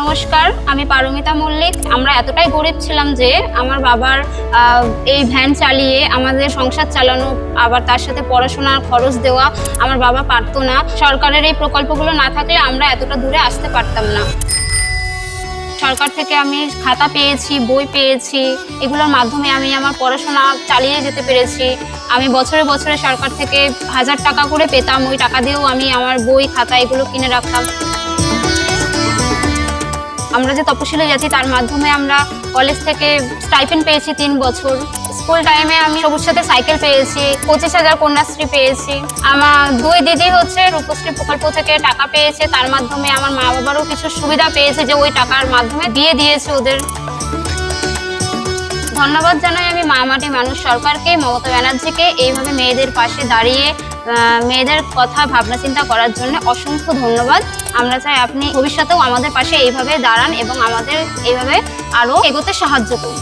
নমস্কার, আমি পারমিতা মল্লিক। আমরা এতটাই গরিব ছিলাম যে আমার বাবার এই ভ্যান চালিয়ে আমাদের সংসার চালানো, আবার তার সাথে পড়াশোনার খরচ দেওয়া আমার বাবা পারতো না। সরকারের এই প্রকল্পগুলো না থাকলে আমরা এতটা দূরে আসতে পারতাম না। সরকার থেকে আমি খাতা পেয়েছি, বই পেয়েছি, এগুলোর মাধ্যমে আমি আমার পড়াশোনা চালিয়ে যেতে পেরেছি। আমি বছরে বছরে সরকার থেকে 1000 টাকা করে পেতাম, ওই টাকা দিয়েও আমি আমার বই খাতা এগুলো কিনে রাখতাম। আমরা যে তপশিলি জাতি, তার মাধ্যমে আমরা কলেজ থেকে স্টাইপেন্ড পেয়েছি 3 বছর। স্কুল টাইমে আমি সবুজ সাথে সাইকেল পেয়েছি, 25,000 কন্যাশ্রী পেয়েছি। আমার 2 দিদি হচ্ছে রূপশ্রী প্রকল্প থেকে টাকা পেয়েছে, তার মাধ্যমে আমার মা বাবারও কিছু সুবিধা পেয়েছে, যে ওই টাকার মাধ্যমে বিয়ে দিয়েছে ওদের। ধন্যবাদ জানাই আমি মা মাটি মানুষ সরকারকে, মমতা ব্যানার্জিকে এইভাবে মেয়েদের পাশে দাঁড়িয়ে মেয়েদের কথা ভাবনা চিন্তা করার জন্য অসংখ্য ধন্যবাদ। আমরা চাই আপনি ভবিষ্যতেও আমাদের পাশে এইভাবে দাঁড়ান এবং আমাদের এইভাবে আরো এগোতে সাহায্য করুন।